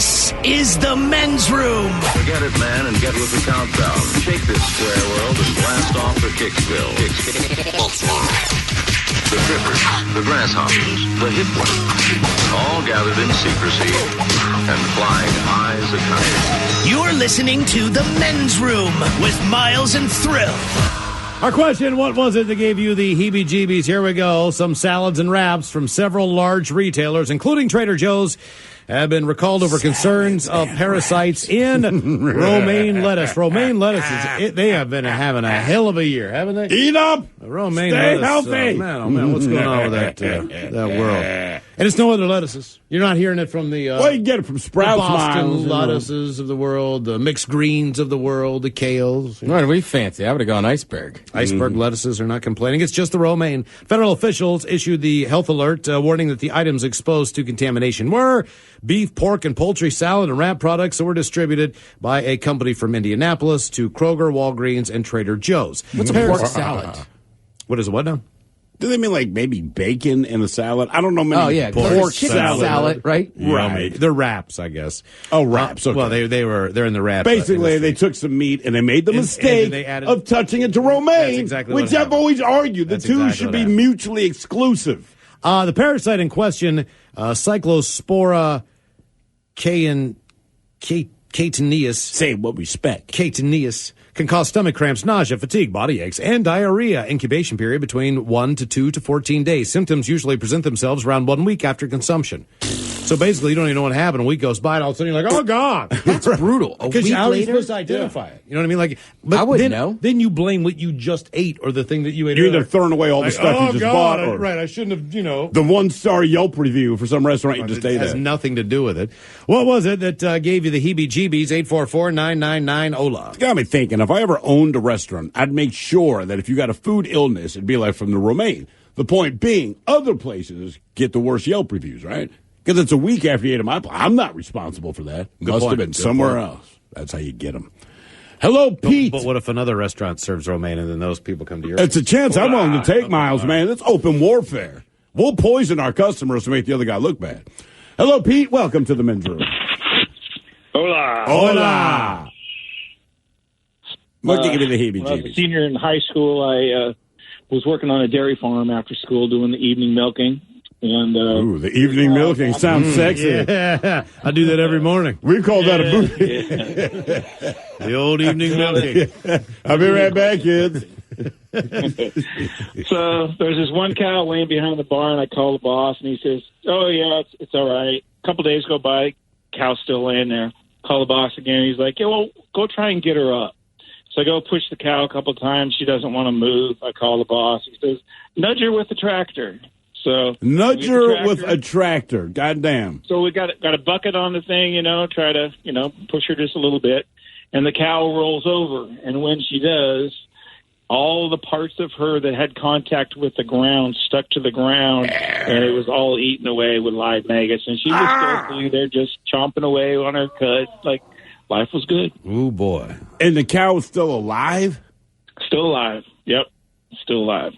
This is the men's room. Forget it, man, and get with the countdown. Shake this square world and blast off for Kicksville. The trippers, the grasshoppers, the hip ones, all gathered in secrecy and flying high as a kite. You're listening to the men's room with Miles and Thrill. Our question, what was it that gave you the heebie-jeebies? Here we go. Some salads and wraps from several large retailers, including Trader Joe's, have been recalled over concerns of parasites in romaine lettuce. Romaine lettuce, they have been having a hell of a year, haven't they? Eat up! Romaine Stay lettuce. healthy! Oh, man, what's going on with that world? And it's no other lettuces. You're not hearing it from the... well, you get it from Sprouts, the Boston Miles, lettuces of the world, the mixed greens of the world, the kales. What are we fancy? I would have gone iceberg. Iceberg lettuces are not complaining. It's just the romaine. Federal officials issued the health alert, warning that the items exposed to contamination were beef, pork, and poultry salad and wrap products that were distributed by a company from Indianapolis to Kroger, Walgreens, and Trader Joe's. What's a pork salad? What is it? What now? Do they mean like maybe bacon in a salad? I don't know. Many pork salad, right? Right. They're wraps, I guess. Oh, wraps. Okay. Well, they're in the wrap. Basically, they took some meat and they made the mistake of touching it to romaine, exactly which I've always argued the two should be mutually exclusive. The parasite in question, Cyclospora catenaeus. Say what respect. Catenaeus can cause stomach cramps, nausea, fatigue, body aches, and diarrhea. Incubation period between 1 to 2 to 14 days. Symptoms usually present themselves around 1 week after consumption. So basically, you don't even know what happened. A week goes by, and all of a sudden you're like, oh, God. That's brutal. Because how are you supposed to identify it? You know what I mean? Like, but I wouldn't know. Then you blame what you just ate or the thing that you ate. You're either throwing away all the stuff you just bought. Or right, I shouldn't have, the 1-star Yelp review for some restaurant you just ate at. It has nothing to do with it. What was it that gave you the heebie-jeebies? 844-999-OLA. It's got me thinking, if I ever owned a restaurant, I'd make sure that if you got a food illness, it'd be like from the romaine. The point being, other places get the worst Yelp reviews, right? Because it's a week after you ate them. I'm not responsible for that. Must have been somewhere else. That's how you get them. Hello, Pete. But what if another restaurant serves romaine and then those people come to your It's a chance I'm willing to take, Miles, man. It's open warfare. We'll poison our customers to make the other guy look bad. Hello, Pete. Welcome to the men's room. Hola. Hola. What give you the When I was a heebie-jeebies? senior in high school, I was working on a dairy farm after school doing the evening milking. And Ooh, the evening milking sounds sexy. Yeah, I do that every morning. We call that a booty. The old evening milking. I'll be right back, kids. So there's this one cow laying behind the barn. I call the boss, and he says, "Oh yeah, it's all right." A couple days go by, cow's still laying there. Call the boss again. He's like, "Yeah, well, go try and get her up." So I go push the cow a couple of times. She doesn't want to move. I call the boss. He says, "Nudge her with the tractor." So nudge her with a tractor. Goddamn. So we got a bucket on the thing, try to, push her just a little bit. And the cow rolls over. And when she does, all the parts of her that had contact with the ground stuck to the ground, and it was all eaten away with live maggots. And she was still sitting there just chomping away on her cut. Like, life was good. Ooh, boy. And the cow was still alive? Still alive. Yep. Still alive.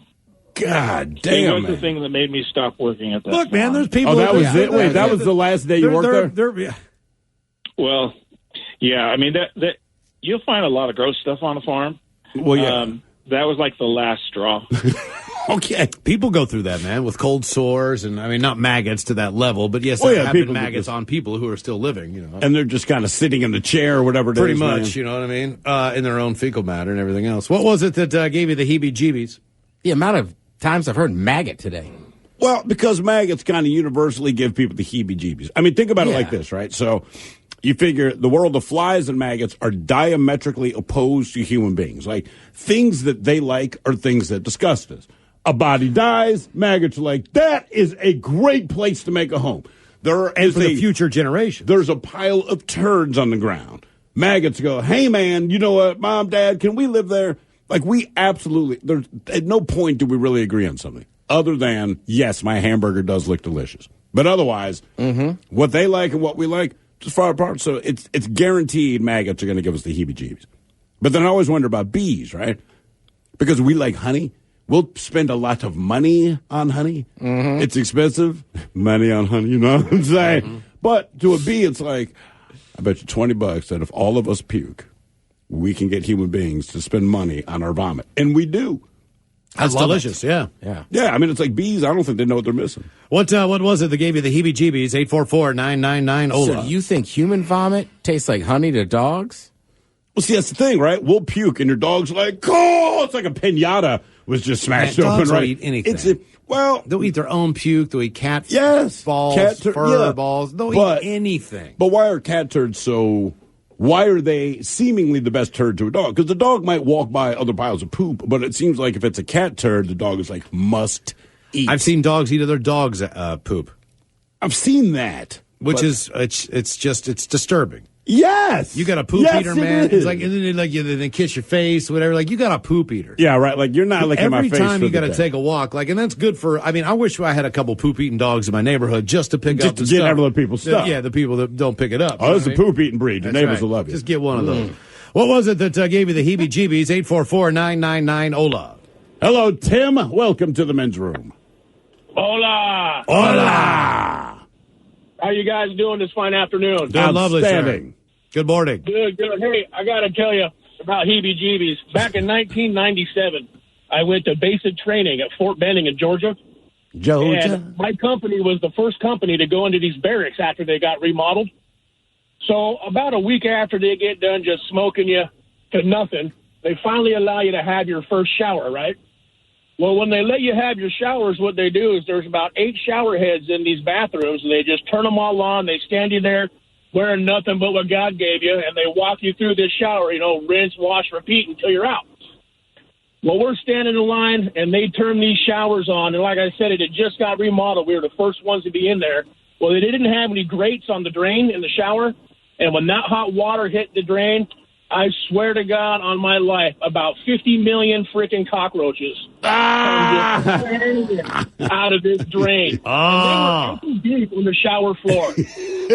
God It damn, was the thing that made me stop working at that Look, farm. man, there's people... Oh, that was it? Wait, that was the last day you worked there? Well, yeah, I mean, that you'll find a lot of gross stuff on a farm. Well, yeah. That was like the last straw. Okay. People go through that, man, with cold sores and, I mean, not maggots to that level, but yes, there have been maggots on people who are still living, And they're just kind of sitting in the chair or whatever it is. Pretty much, you know what I mean? In their own fecal matter and everything else. What was it that gave you the heebie-jeebies? The amount of times I've heard maggot today. Well, because maggots kind of universally give people the heebie-jeebies. I mean, think about it like this, right? So you figure the world of flies and maggots are diametrically opposed to human beings. Like, things that they like are things that disgust us. A body dies, maggots are like, that is a great place to make a home. For the future generation. There's a pile of turds on the ground. Maggots go, hey, man, you know what, Mom, Dad, can we live there? Like, we absolutely, there's at no point do we really agree on something other than, yes, my hamburger does look delicious. But otherwise, what they like and what we like, just far apart. So it's guaranteed maggots are going to give us the heebie-jeebies. But then I always wonder about bees, right? Because we like honey. We'll spend a lot of money on honey. It's expensive. Money on honey, you know what I'm saying? But to a bee, it's like, I bet you $20 that if all of us puke, we can get human beings to spend money on our vomit. And we do. That's delicious, yeah. Yeah, I mean, it's like bees. I don't think they know what they're missing. What was it that gave you the heebie-jeebies? 844-999-OLA. So you think human vomit tastes like honey to dogs? Well, see, that's the thing, right? We'll puke, and your dog's like, oh, it's like a pinata was just smashed Man, open, dogs right? will eat anything. They'll eat their own puke. They'll eat cat balls, fur balls. They'll eat anything. But why are cat turds so... Why are they seemingly the best turd to a dog? Because the dog might walk by other piles of poop, but it seems like if it's a cat turd, the dog is like, must eat. I've seen dogs eat other dogs' poop. I've seen that. It's disturbing. Yes. You got a poop eater, man. It's like, and then they kiss your face, whatever. Like, you got a poop eater. Yeah, right. Like, you're not licking my face. Every time you got to take a walk. Like, and that's good for, I mean, I wish I had a couple poop eating dogs in my neighborhood just to pick up the stuff. Just to get other people's stuff. Yeah, the people that don't pick it up. Oh, it's a poop eating breed. Your neighbors will love you. Just get one of those. What was it that gave you the heebie-jeebies? 844-999-OLA. Hello, Tim. Welcome to the men's room. Hola. Hola. How you guys doing this fine afternoon? Lovely, sir. Outstanding. Good morning. Good. Hey, I got to tell you about heebie-jeebies. Back in 1997, I went to basic training at Fort Benning in Georgia. And my company was the first company to go into these barracks after they got remodeled. So about a week after they get done just smoking you to nothing, they finally allow you to have your first shower, right? Well, when they let you have your showers, what they do is there's about 8 shower heads in these bathrooms, and they just turn them all on. They stand you there wearing nothing but what God gave you, and they walk you through this shower, rinse, wash, repeat until you're out. Well, we're standing in line, and they turn these showers on, and like I said, it had just got remodeled. We were the first ones to be in there. Well, they didn't have any grates on the drain in the shower, and when that hot water hit the drain, I swear to God on my life, about 50 million freaking cockroaches out of this drain. And they were deep on the shower floor.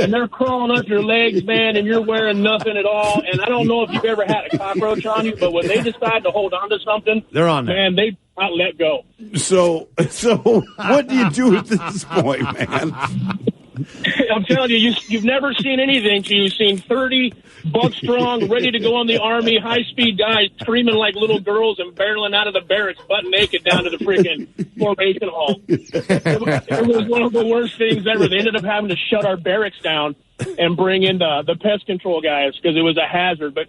And they're crawling up your legs, man, and you're wearing nothing at all. And I don't know if you've ever had a cockroach on you, but when they decide to hold on to something, they're on there. Man, they not let go. So what do you do at this point, man? I'm telling you, you've never seen anything. You've seen 30 buck strong, ready to go on the Army, high-speed guys screaming like little girls and barreling out of the barracks butt naked down to the freaking formation hall. It was one of the worst things ever. They ended up having to shut our barracks down and bring in the pest control guys because it was a hazard. But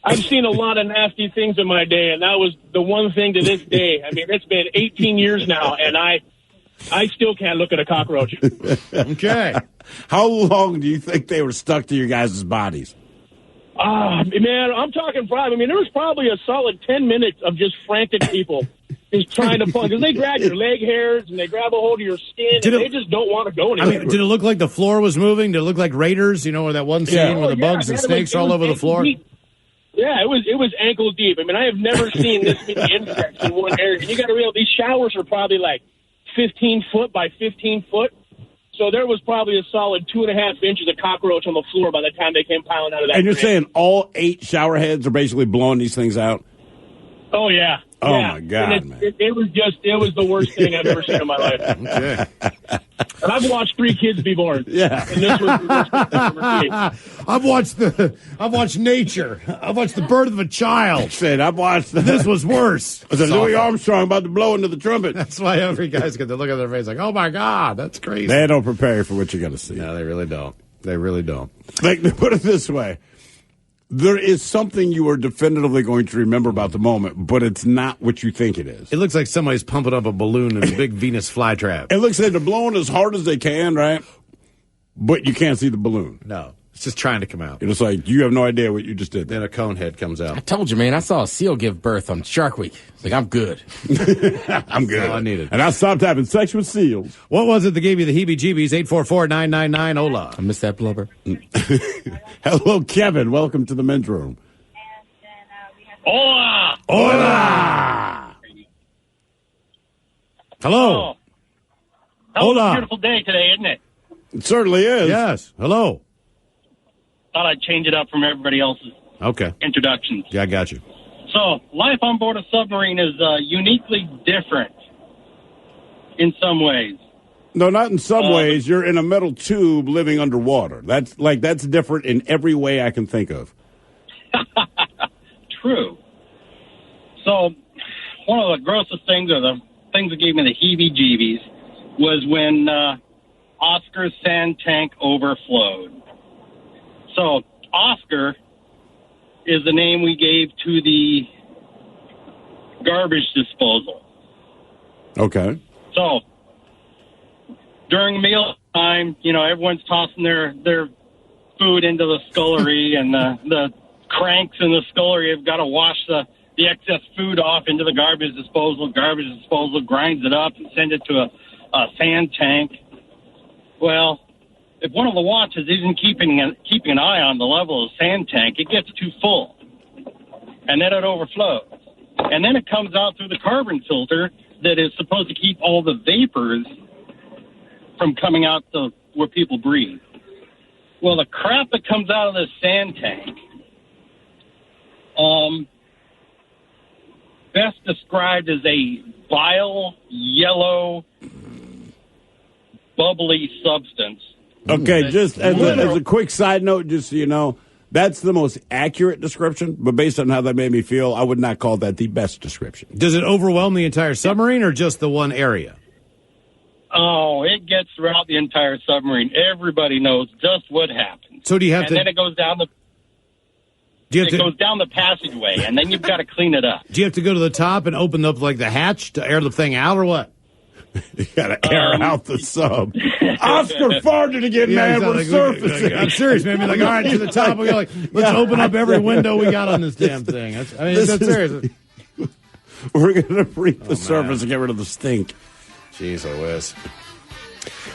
I've seen a lot of nasty things in my day, and that was the one thing to this day. I mean, it's been 18 years now, and I still can't look at a cockroach. Okay. How long do you think they were stuck to your guys' bodies? Man, I'm talking probably, there was probably a solid 10 minutes of just frantic people just trying to pull, because they grab your leg hairs and they grab a hold of your skin, and they just don't want to go anywhere. Did it look like the floor was moving? Did it look like Raiders, where that one scene where the bugs and snakes are all over the floor? Deep. Yeah, it was ankle deep. I have never seen this many insects in one area. And you got to realize these showers are probably like 15 foot by 15 foot. So there was probably a solid 2.5 inches of cockroach on the floor by the time they came piling out of that. And you're drain. saying all 8 shower heads are basically blowing these things out? Oh, yeah. Oh, yeah. my God, man. It was the worst thing I've ever seen in my life. Okay. And I've watched 3 kids be born. Yeah. And this was the worst thing I've ever seen. I've watched nature. I've watched the birth of a child. I've watched This was worse. Was Louis Armstrong about to blow into the trumpet? That's why every guy's got to look at their face like, oh, my God, that's crazy. They don't prepare you for what you're going to see. No, they really don't. They really don't. Like, put it this way. There is something you are definitively going to remember about the moment, but it's not what you think it is. It looks like somebody's pumping up a balloon in a big Venus flytrap. It looks like they're blowing as hard as they can, right? But you can't see the balloon. No. It's just trying to come out. It's like you have no idea what you just did. Then a cone head comes I out. told you, man. I saw a seal give birth on Shark Week. It's like, I'm good. I'm good. All I needed. And I stopped having sex with seals. What was it that gave you the heebie-jeebies? 844-999-OLA. I missed that blubber. Hello, Kevin. Welcome to the men's room. Hola! Hola! Hello. It's a beautiful day today, isn't it? It certainly is. Yes. Hello. Thought I'd change it up from everybody else's Okay. introductions. Yeah, I got you. So, life on board a submarine is uniquely different in some ways. No, not in some ways. You're in a metal tube living underwater. That's different in every way I can think of. True. So, one of the grossest things, or the things that gave me the heebie-jeebies, was when Oscar's sand tank overflowed. So, Oscar is the name we gave to the garbage disposal. Okay. So, during meal time, everyone's tossing their food into the scullery, and the cranks in the scullery have got to wash the excess food off into the garbage disposal. Garbage disposal grinds it up and send it to a sand tank. Well, if one of the watches isn't keeping an eye on the level of the sand tank, it gets too full, and then it overflows. And then it comes out through the carbon filter that is supposed to keep all the vapors from coming out to where people breathe. Well, the crap that comes out of this sand tank, best described as a vile, yellow, bubbly substance. Okay, just as a quick side note, just so you know, that's the most accurate description, but based on how that made me feel, I would not call that the best description. Does it overwhelm the entire submarine or just the one area? Oh, it gets throughout the entire submarine. Everybody knows just what happened. So do you have and then it goes down goes down the passageway, and then you've got to clean it up. Do you have to go to the top and open up like the hatch to air the thing out, or what? You got to air out the sub. Oscar farted again, man. We're surfacing. I'm serious, man. All right, to the top. We go let's open up every window we got on this damn thing. That's serious. We're going to breathe the surface and get rid of the stink. Jeez, I whiz.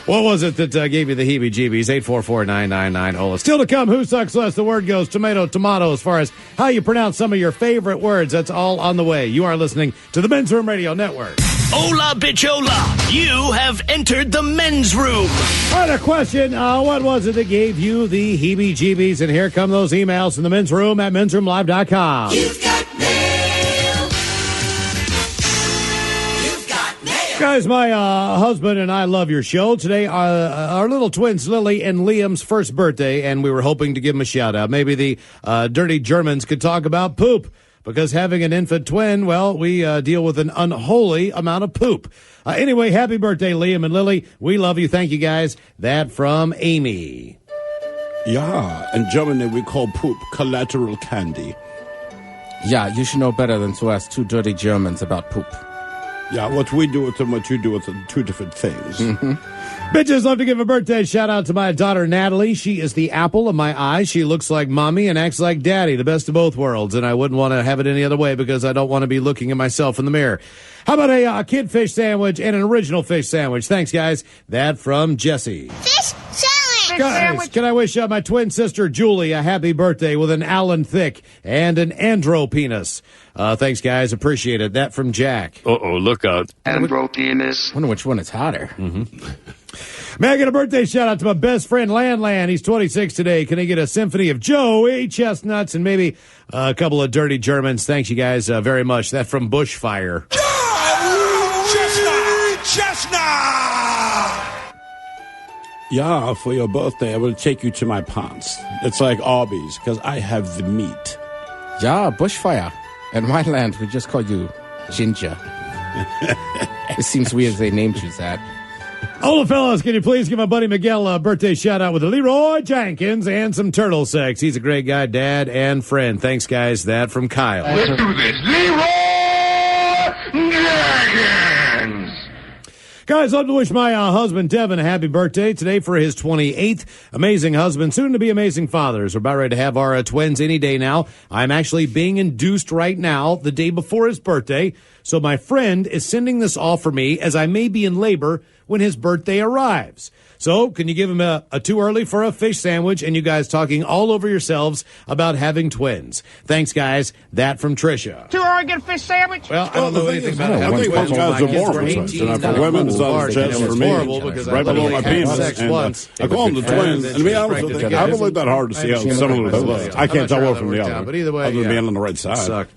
What was it that gave you the heebie-jeebies? 844-999-HOLA. Still to come, who sucks less? The word goes tomato, as far as how you pronounce some of your favorite words. That's all on the way. You are listening to the Men's Room Radio Network. Hola, bichola. You have entered the men's room. All right, a question. What was it that gave you the heebie-jeebies? And here come those emails from the men's room at mensroomlive.com. You've got mail. You've got mail. Guys, my husband and I love your show. Today, our little twins, Lily and Liam's first birthday, and we were hoping to give them a shout-out. Maybe the dirty Germans could talk about poop. Because having an infant twin, well, we deal with an unholy amount of poop. Anyway, happy birthday, Liam and Lily. We love you. Thank you, guys. That from Amy. Yeah, in Germany we call poop collateral candy. Yeah, you should know better than to ask two dirty Germans about poop. Yeah, what we do with them, what you do with them, two different things. Mm-hmm. Bitches, love to give a birthday shout out to my daughter Natalie. She is the apple of my eye. She looks like mommy and acts like daddy, the best of both worlds. And I wouldn't want to have it any other way because I don't want to be looking at myself in the mirror. How about a kid fish sandwich and an original fish sandwich? Thanks, guys. That from Jesse. Fish sandwich. Guys, can I wish my twin sister Julie a happy birthday with an Allen thick and an andro penis? Thanks, guys. Appreciate it. That from Jack. Uh-oh, look out. Andro penis. Wonder which one is hotter. Mm-hmm. May I get a birthday shout out to my best friend Lan. He's 26 today. Can I get a symphony of Joey Chestnuts and maybe a couple of dirty Germans? Thanks, you guys, very much. That from Bushfire. Chestnut. Yeah, for your birthday, I will take you to my pants. It's like Arby's, because I have the meat. Yeah, Bushfire. In my land, we just call you Ginger. It seems weird they named you that. Hola, fellas, can you please give my buddy Miguel a birthday shout-out with a Leroy Jenkins and some turtle sex? He's a great guy, dad, and friend. Thanks, guys. That from Kyle. Let's do this. Leroy Jenkins. Guys, love to wish my husband, Devin, a happy birthday today for his 28th. Amazing husband, soon to be amazing fathers. We're about ready to have our twins any day now. I'm actually being induced right now, the day before his birthday. So my friend is sending this off for me as I may be in labor when his birthday arrives. So, can you give him a too early for a fish sandwich and you guys talking all over yourselves about having twins? Thanks, guys. That from Trisha. Too early to get a fish sandwich? Well, I don't know anything about having I think twins. most guys are more My for kids twins. were 18, For women, it's not just for me. horrible because right below my penis. sex And, once. I call them the twins. And to be honest with you, I haven't looked that hard to see how similar they look. I can't tell one from the other. But either way, other than yeah. being on the right side. Suck.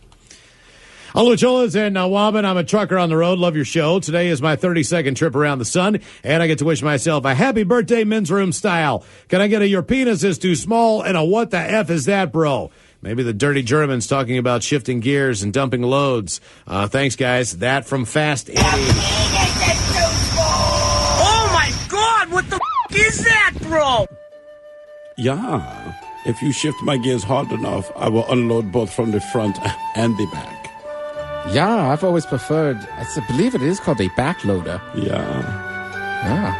Hello, Cholas and Wobbin. I'm a trucker on the road. Love your show. Today is my 32nd trip around the sun, and I get to wish myself a happy birthday, men's room style. Can I get a your penis is too small and a what the F is that, bro? Maybe the dirty Germans talking about shifting gears and dumping loads. Thanks, guys. That from Fast Eddie. Oh my God! What the is that, bro? Yeah. If you shift my gears hard enough, I will unload both from the front and the back. Yeah, I've always preferred, I believe it is called a backloader. Yeah.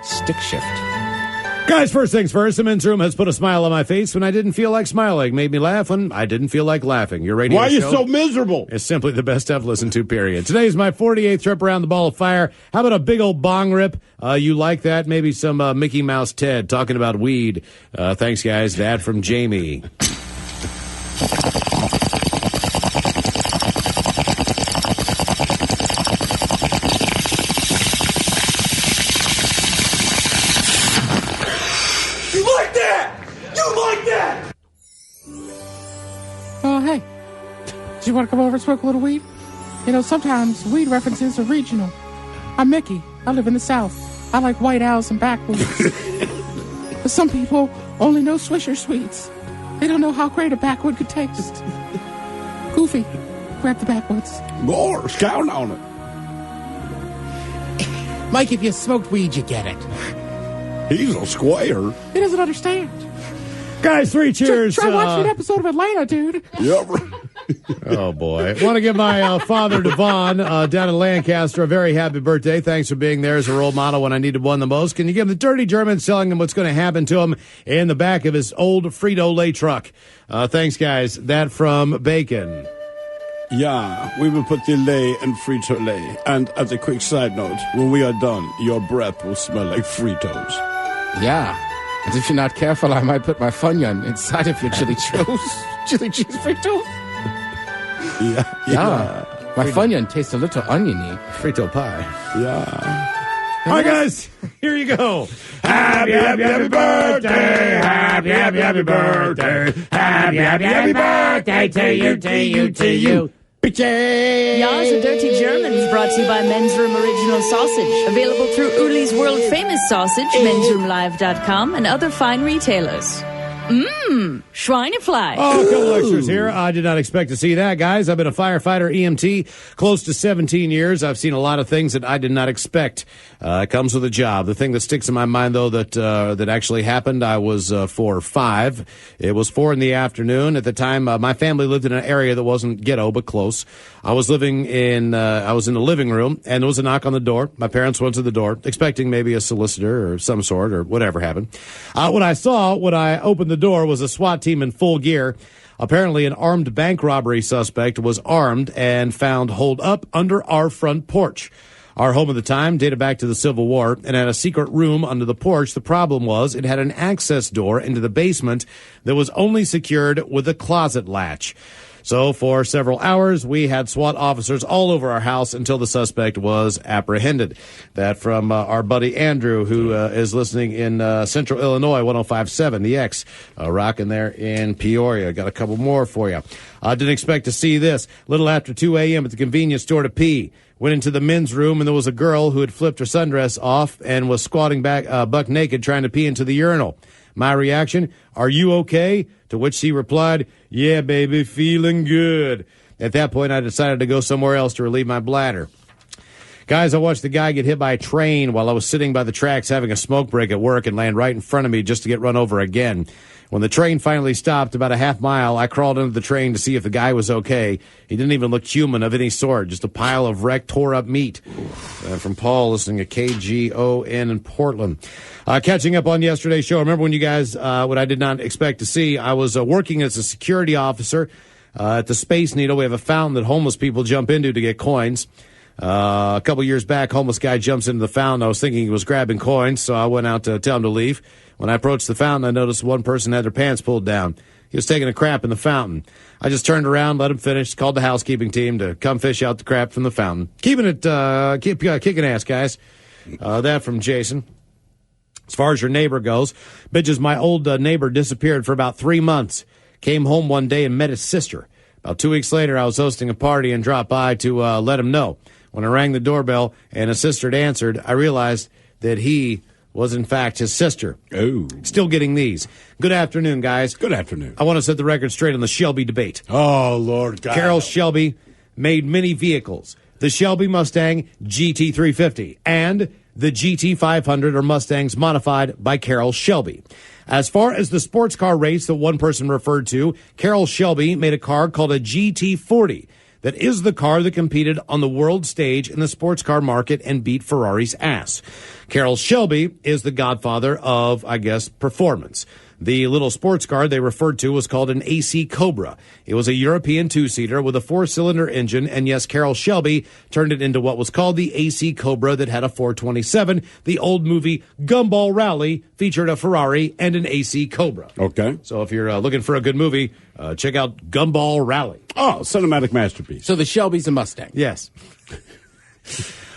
Stick shift. Guys, first things first, the men's room has put a smile on my face when I didn't feel like smiling. Made me laugh when I didn't feel like laughing. Your radio Why are you show so miserable? is simply the best I've listened to, period. Today's my 48th trip around the ball of fire. How about a big old bong rip? You like that? Maybe some Mickey Mouse Ted talking about weed. Thanks, guys. That from Jamie. Oh, hey. Do you want to come over and smoke a little weed? You know, sometimes weed references are regional. I'm Mickey. I live in the South. I like white owls and backwoods. But some people only know Swisher Sweets. They don't know how great a backwood could taste. Goofy, grab the backwoods. Gorge, count on it. Mike, if you smoked weed, you get it. He's a square. He doesn't understand. Guys, three cheers. Try watching an episode of Atlanta, dude. Yep. Oh, boy. Want to give my father, Devon, down in Lancaster, a very happy birthday. Thanks for being there as a role model when I needed one the most. Can you give the dirty German telling him what's going to happen to him in the back of his old Frito-Lay truck? Thanks, guys. That from Bacon. Yeah, we will put the lay and Frito-Lay. And as a quick side note, when we are done, your breath will smell like Fritos. Yeah. And if you're not careful, I might put my Funyun inside of your chili cheese Fritos. Yeah. My Funyun tastes a little oniony. Frito pie. Yeah. All right, guys, here you go. Happy, happy, happy birthday. Happy, happy, happy birthday. Happy, happy, happy birthday to you, to you, to you. Ya's a Dirty Germans brought to you by Men's Room Original Sausage. Available through Uli's World Famous Sausage, mensroomlive.com, and other fine retailers. Schweinefleisch. Oh, a couple extras here. I did not expect to see that, guys. I've been a firefighter EMT close to 17 years. I've seen a lot of things that I did not expect. It comes with a job. The thing that sticks in my mind, though, that actually happened, I was 4 or 5. It was 4 in the afternoon. At the time, my family lived in an area that wasn't ghetto, but close. I was in the living room, and there was a knock on the door. My parents went to the door, expecting maybe a solicitor or some sort or whatever happened. What I saw when I opened the door was a SWAT team in full gear. Apparently, an armed bank robbery suspect was armed and found holed up under our front porch. Our home at the time dated back to the Civil War and had a secret room under the porch. The problem was it had an access door into the basement that was only secured with a closet latch. So for several hours, we had SWAT officers all over our house until the suspect was apprehended. That from our buddy Andrew, who is listening in Central Illinois, 105.7, the X, rocking there in Peoria. Got a couple more for you. I didn't expect to see this. A little after 2 a.m. at the convenience store to pee. Went into the men's room, and there was a girl who had flipped her sundress off and was squatting back buck naked trying to pee into the urinal. My reaction, "Are you okay?" To which she replied, "Yeah, baby, feeling good." At that point, I decided to go somewhere else to relieve my bladder. Guys, I watched the guy get hit by a train while I was sitting by the tracks having a smoke break at work and land right in front of me just to get run over again. When the train finally stopped about a half mile, I crawled into the train to see if the guy was okay. He didn't even look human of any sort, just a pile of wrecked, tore-up meat. From Paul, listening to KGON in Portland. Catching up on yesterday's show, remember when you guys, what I did not expect to see, I was working as a security officer at the Space Needle. We have a fountain that homeless people jump into to get coins. A couple years back, homeless guy jumps into the fountain. I was thinking he was grabbing coins, so I went out to tell him to leave. When I approached the fountain, I noticed one person had their pants pulled down. He was taking a crap in the fountain. I just turned around, let him finish, called the housekeeping team to come fish out the crap from the fountain. Keeping it, kicking ass, guys. That from Jason. As far as your neighbor goes, bitches, my old neighbor disappeared for about 3 months. Came home one day and met his sister. About 2 weeks later, I was hosting a party and dropped by to let him know. When I rang the doorbell and his sister had answered, I realized that he was, in fact, his sister. Oh. Still getting these. Good afternoon, guys. Good afternoon. I want to set the record straight on the Shelby debate. Oh, Lord God. Carroll Shelby made many vehicles. The Shelby Mustang GT350 and the GT500 are Mustangs modified by Carroll Shelby. As far as the sports car race that one person referred to, Carroll Shelby made a car called a GT40. That is the car that competed on the world stage in the sports car market and beat Ferrari's ass. Carroll Shelby is the godfather of, I guess, performance. The little sports car they referred to was called an AC Cobra. It was a European two-seater with a four-cylinder engine, and yes, Carroll Shelby turned it into what was called the AC Cobra that had a 427. The old movie Gumball Rally featured a Ferrari and an AC Cobra. Okay. So if you're looking for a good movie, check out Gumball Rally. Oh, cinematic masterpiece. So the Shelby's a Mustang. Yes.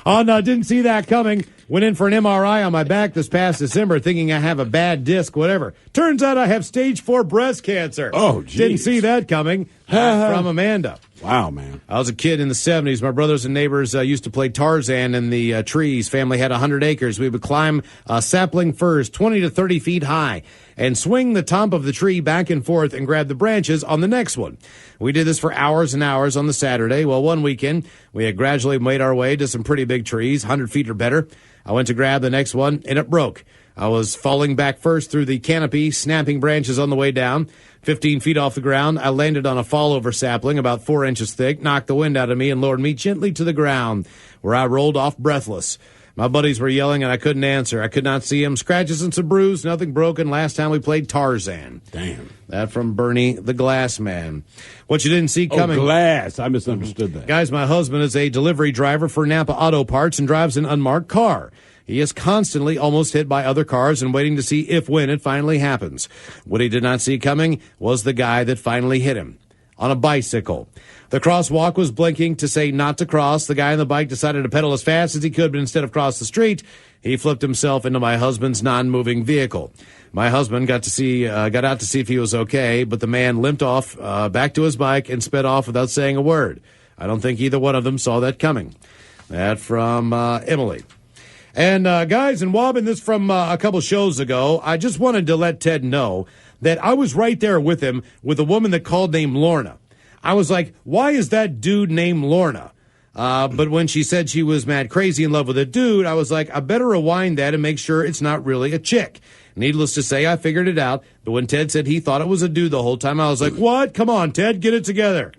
Didn't see that coming. Went in for an MRI on my back this past December thinking I have a bad disc, whatever. Turns out I have stage 4 breast cancer. Oh, geez. Didn't see that coming. From Amanda. Wow, man. I was a kid in the 70s. My brothers and neighbors used to play Tarzan in the trees. Family had 100 acres. We would climb sapling firs 20 to 30 feet high and swing the top of the tree back and forth and grab the branches on the next one. We did this for hours and hours on the Saturday. Well, one weekend, we had gradually made our way to some pretty big trees, 100 feet or better. I went to grab the next one, and it broke. I was falling back first through the canopy, snapping branches on the way down. 15 feet off the ground, I landed on a fall-over sapling about 4 inches thick, knocked the wind out of me, and lowered me gently to the ground, where I rolled off breathless. My buddies were yelling, and I couldn't answer. I could not see them. Scratches and some bruise, nothing broken. Last time we played Tarzan. Damn. That from Bernie the Glass Man. What you didn't see coming. Oh, glass. I misunderstood that. Guys, my husband is a delivery driver for Napa Auto Parts and drives an unmarked car. He is constantly almost hit by other cars and waiting to see when it finally happens. What he did not see coming was the guy that finally hit him on a bicycle. The crosswalk was blinking to say not to cross. The guy on the bike decided to pedal as fast as he could, but instead of cross the street, he flipped himself into my husband's non-moving vehicle. My husband got out to see if he was okay, but the man limped off back to his bike and sped off without saying a word. I don't think either one of them saw that coming. That from Emily. And guys, in Wobbin, this from a couple shows ago, I just wanted to let Ted know that I was right there with him with a woman that called named Lorna. I was like, why is that dude named Lorna? But when she said she was mad crazy in love with a dude, I was like, I better rewind that and make sure it's not really a chick. Needless to say, I figured it out. But when Ted said he thought it was a dude the whole time, I was like, what? Come on, Ted, get it together.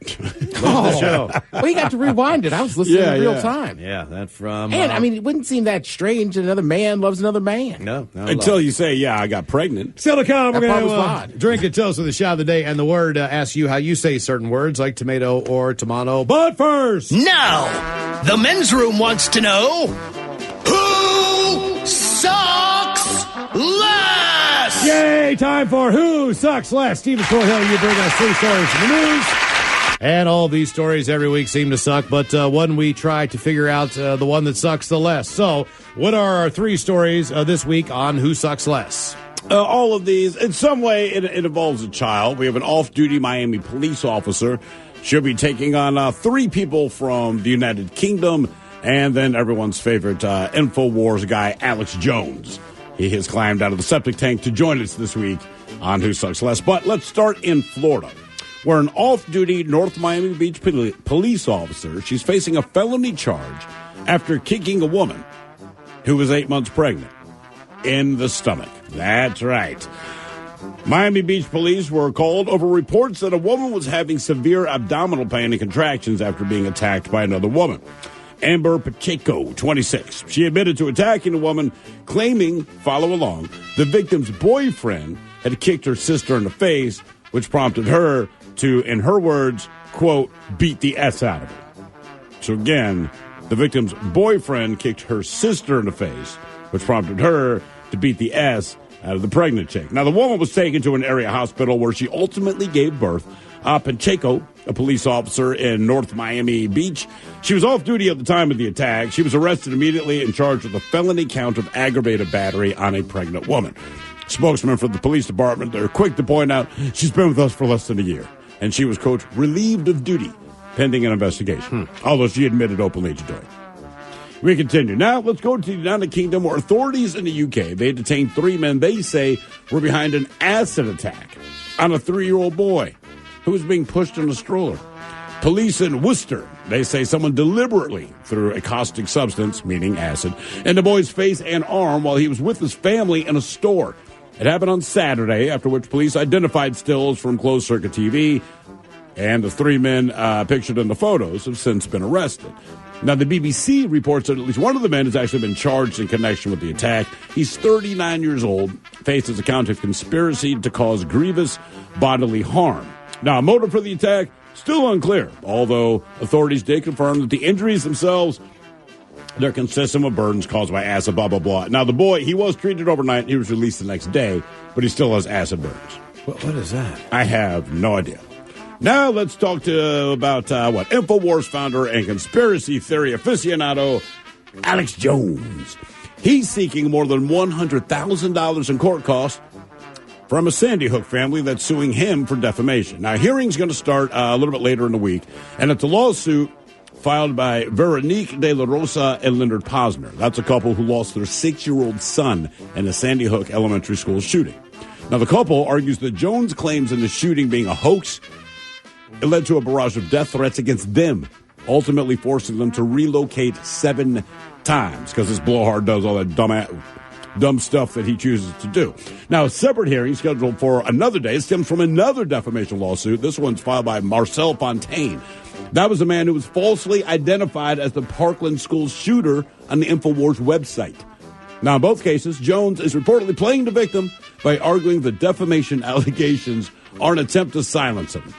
Love the show. Well, you got to rewind it. I was listening in real time. Yeah, that from... And, I mean, it wouldn't seem that strange that another man loves another man. No. Until you say, yeah, I got pregnant. Still to come, we're That part going was to fine. drink a toast with the shot of the day, and the word asks you how you say certain words, like tomato or tomato. But first... Now, the men's room wants to know who sucks less? Yay, time for Who Sucks Less. Steven Hill, you bring us 3 stories from the news. And all these stories every week seem to suck, but one we try to figure out the one that sucks the less. So, what are our 3 stories this week on Who Sucks Less? All of these, in some way, it involves a child. We have an off-duty Miami police officer. She'll be taking on 3 people from the United Kingdom, and then everyone's favorite InfoWars guy, Alex Jones. He has climbed out of the septic tank to join us this week on Who Sucks Less. But let's start in Florida, where an off-duty North Miami Beach police officer, she's facing a felony charge after kicking a woman who was 8 months pregnant in the stomach. That's right. Miami Beach police were called over reports that a woman was having severe abdominal pain and contractions after being attacked by another woman. Amber Pacheco, 26. She admitted to attacking the woman, claiming, follow along, the victim's boyfriend had kicked her sister in the face, which prompted her to, in her words, quote, beat the S out of her. So again, the victim's boyfriend kicked her sister in the face, which prompted her to beat the S out of the pregnant chick. Now, the woman was taken to an area hospital where she ultimately gave birth. Pacheco, a police officer in North Miami Beach, she was off duty at the time of the attack. She was arrested immediately and charged with a felony count of aggravated battery on a pregnant woman. Spokesman for the police department, they're quick to point out she's been with us for less than a year. and she was, quote, relieved of duty pending an investigation, although she admitted openly to doing it. We continue. Now, let's go to the United Kingdom, where authorities in the UK, they detained 3 men they say were behind an acid attack on a 3-year-old boy who was being pushed in a stroller. Police in Worcester, they say someone deliberately threw a caustic substance, meaning acid, in the boy's face and arm while he was with his family in a store. It happened on Saturday, after which police identified stills from closed-circuit TV, and the 3 men pictured in the photos have since been arrested. Now, the BBC reports that at least one of the men has actually been charged in connection with the attack. He's 39 years old, faces a count of conspiracy to cause grievous bodily harm. Now, a motive for the attack, still unclear, although authorities did confirm that the injuries themselves, they're consistent with burdens caused by acid, blah, blah, blah. Now, the boy, he was treated overnight. He was released the next day, but he still has acid burns. What is that? I have no idea. Now let's talk about InfoWars founder and conspiracy theory aficionado Alex Jones. He's seeking more than $100,000 in court costs from a Sandy Hook family that's suing him for defamation. Now, hearing's going to start a little bit later in the week, and it's a lawsuit filed by Veronique De La Rosa and Leonard Posner. That's a couple who lost their 6-year-old son in a Sandy Hook elementary school shooting. Now, the couple argues that Jones' claims in the shooting being a hoax, it led to a barrage of death threats against them, ultimately forcing them to relocate 7 times because this blowhard does all that dumb stuff that he chooses to do. Now, a separate hearing scheduled for another day. It stems from another defamation lawsuit. This one's filed by Marcel Fontaine. That was a man who was falsely identified as the Parkland school shooter on the InfoWars website. Now, in both cases, Jones is reportedly playing the victim by arguing the defamation allegations are an attempt to silence him.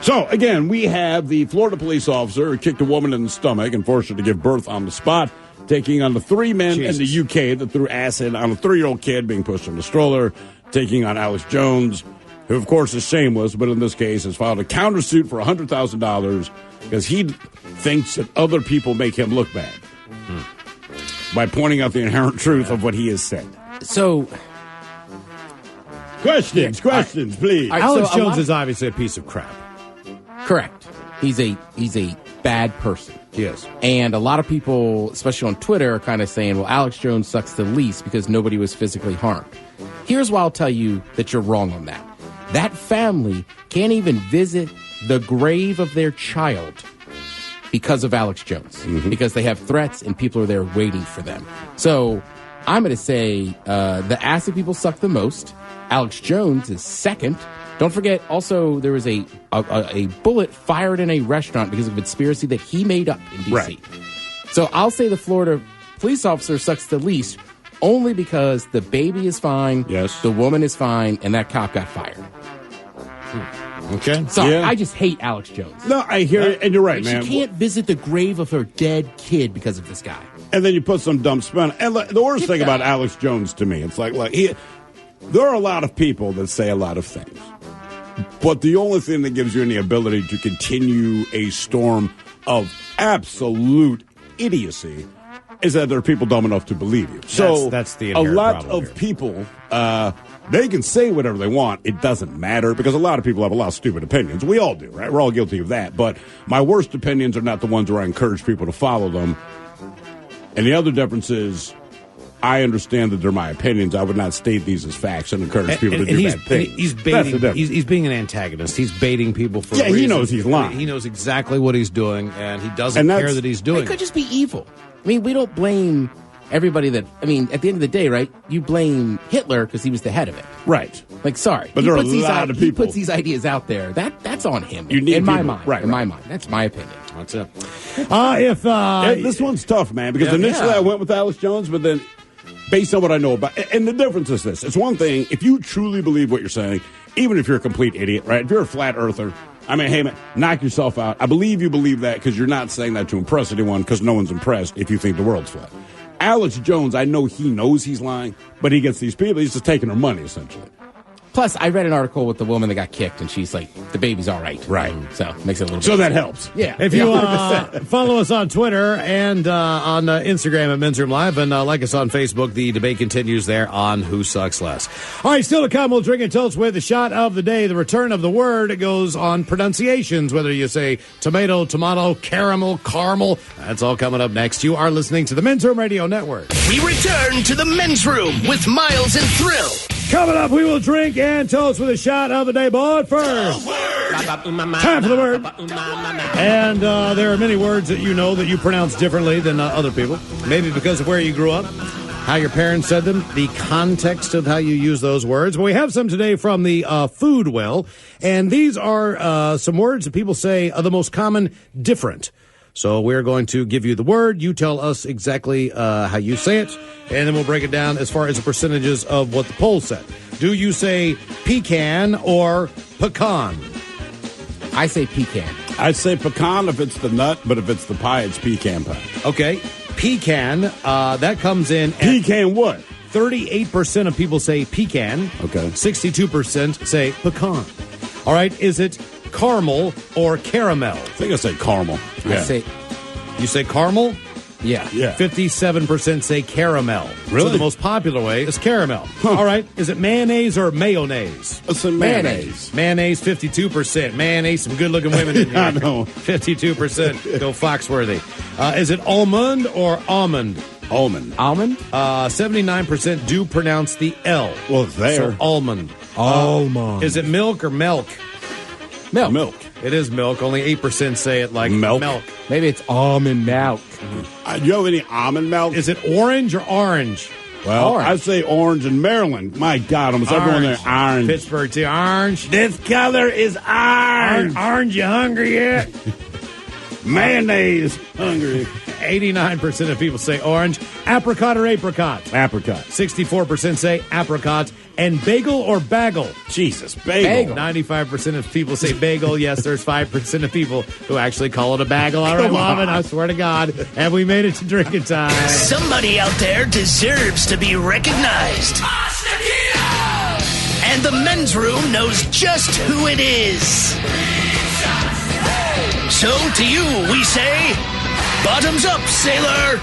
So, again, we have the Florida police officer who kicked a woman in the stomach and forced her to give birth on the spot, taking on the 3 men in the UK that threw acid on a 3-year-old kid being pushed in the stroller, taking on Alex Jones, who, of course, is shameless, but in this case has filed a countersuit for $100,000 because he thinks that other people make him look bad by pointing out the inherent truth of what he has said. So... Questions, please. Alex Jones is obviously a piece of crap. Correct. He's a bad person. Yes. And a lot of people, especially on Twitter, are kind of saying, well, Alex Jones sucks the least because nobody was physically harmed. Here's why I'll tell you that you're wrong on that. That family can't even visit the grave of their child because of Alex Jones, because they have threats and people are there waiting for them. So I'm going to say the acid people suck the most. Alex Jones is second. Don't forget, also, there was a bullet fired in a restaurant because of a conspiracy that he made up in D.C. Right. So I'll say the Florida police officer sucks the least only because the baby is fine, yes, the woman is fine, and that cop got fired. Okay. Sorry, I just hate Alex Jones. No, I hear it, and you're right, man. She can't visit the grave of her dead kid because of this guy. And then you put some dumb spin. And the worst thing about Alex Jones to me, it's like there are a lot of people that say a lot of things. But the only thing that gives you any ability to continue a storm of absolute idiocy is that there are people dumb enough to believe you. So that's the a lot problem of people, they can say whatever they want. It doesn't matter because a lot of people have a lot of stupid opinions. We all do, right? We're all guilty of that. But my worst opinions are not the ones where I encourage people to follow them. And the other difference is I understand that they're my opinions. I would not state these as facts and encourage people to do bad things. He's baiting. He's being an antagonist. He's baiting people for. Yeah, he knows he's lying. He knows exactly what he's doing, and he doesn't care that he's doing. It could just be evil. I mean, we don't blame everybody that. I mean, at the end of the day, right? You blame Hitler because he was the head of it, right? Like, sorry, but there are a lot of people. He puts these ideas out there. That's on him. You need in my people. mind, right? In my mind, that's my opinion. That's it. This one's tough, man, because initially I went with Alex Jones, but then based on what I know about, and the difference is this: it's one thing if you truly believe what you're saying, even if you're a complete idiot, right? If you're a flat earther, I mean, hey man, knock yourself out. I believe you believe that because you're not saying that to impress anyone, because no one's impressed if you think the world's flat. Alex Jones, I know he knows he's lying, but he gets these people. He's just taking their money essentially. Plus, I read an article with the woman that got kicked, and she's like, the baby's all right. Right. So makes it a little bit. So that helps. Yeah. If you follow us on Twitter and on Instagram at Men's Room Live and like us on Facebook, the debate continues there on Who Sucks Less. All right, still to come, we'll drink and toast with the shot of the day, the return of the word. It goes on pronunciations, whether you say tomato, caramel. That's all coming up next. You are listening to the Men's Room Radio Network. We return to the Men's Room with Miles and Thrill. Coming up, we will drink and toast with a shot of the day. But first, time for the word. And there are many words that you pronounce differently than other people. Maybe because of where you grew up, how your parents said them, the context of how you use those words. But we have some today from the Food Well. And these are some words that people say are the most common different. So we're going to give you the word. You tell us exactly how you say it, and then we'll break it down as far as the percentages of what the poll said. Do you say pecan or pecan? I say pecan. I say pecan if it's the nut, but if it's the pie, it's pecan pie. Okay. Pecan, that comes in at Pecan what? 38% of people say pecan. Okay. 62% say pecan. All right. Is it caramel or caramel? I think I say caramel. I say, You say caramel? yeah. 57% say caramel. Really? So the most popular way is caramel. All right. Is it mayonnaise or mayonnaise? It's a mayonnaise. Mayonnaise, 52%. Mayonnaise, some good-looking women in here. I know. 52%. Go Foxworthy. Is it almond or almond? Almond. Almond? 79% do pronounce the L. Well, it's there. So almond. Almond. Is it milk or milk? Milk. Milk. It is milk. Only 8% say it like Milk. Maybe it's almond milk. Do you have any almond milk? Is it orange or orange? Well, Orange. I say orange in Maryland. My God, almost everyone there orange. Pittsburgh too. Orange. This color is orange. Orange, you hungry yet? Mayonnaise. Hungry. 89% of people say orange. Apricot or apricot? Apricot. 64% say apricot. And bagel or bagel? Jesus, bagel. 95% of people say bagel. Yes, there's 5% of people who actually call it a bagel. All right, Marvin, I swear to God. And we made it to drinking time. Somebody out there deserves to be recognized. And the Men's Room knows just who it is. So to you, we say, bottoms up, sailor.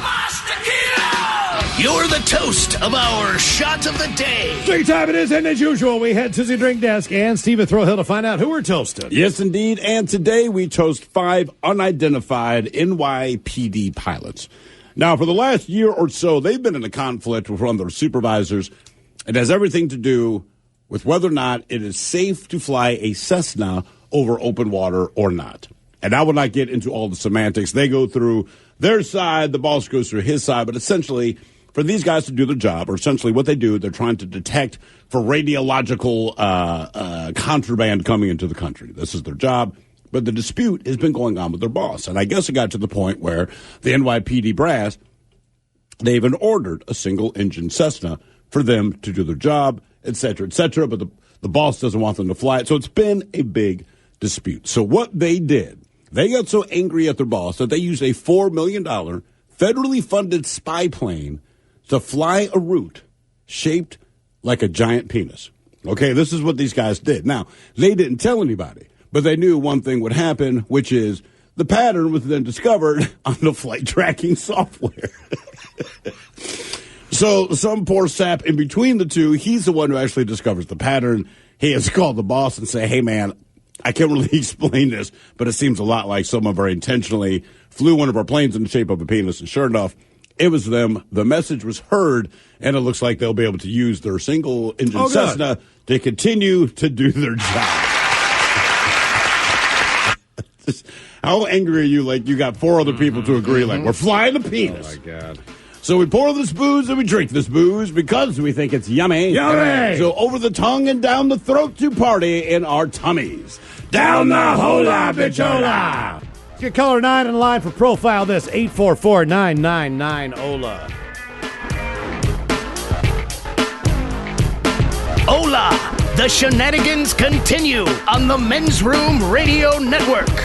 You're the toast of our shot of the day. Drink time it is, and as usual, we head to the drink desk and Stephen Throwhill to find out who we're toasting. Yes, indeed. And today we toast 5 unidentified NYPD pilots. Now, for the last year or so, they've been in a conflict with one of their supervisors. It has everything to do with whether or not it is safe to fly a Cessna over open water or not. And I will not get into all the semantics. They go through their side, the boss goes through his side, but essentially, for these guys to do their job, or essentially what they do, they're trying to detect for radiological contraband coming into the country. This is their job. But the dispute has been going on with their boss. And I guess it got to the point where the NYPD brass, they even ordered a single-engine Cessna for them to do their job, et cetera, but the boss doesn't want them to fly it. So it's been a big dispute. So what they did, they got so angry at their boss that they used a $4 million federally funded spy plane to fly a route shaped like a giant penis. Okay, this is what these guys did. Now, they didn't tell anybody, but they knew one thing would happen, which is the pattern was then discovered on the flight tracking software. So some poor sap in between the two, he's the one who actually discovers the pattern. He has to call the boss and say, hey, man, I can't really explain this, but it seems a lot like someone very intentionally flew one of our planes in the shape of a penis. And sure enough, it was them. The message was heard, and it looks like they'll be able to use their single-engine Cessna to continue to do their job. How angry are you? Like, you got 4 other people to agree, like, we're flying the penis. Oh, my God. So we pour this booze and we drink this booze because we think it's yummy. Yummy! So over the tongue and down the throat to party in our tummies. Down the hola, bichola! Get caller 9 in line for Profile This, 844-999-OLA. Hola! The shenanigans continue on the Men's Room Radio Network.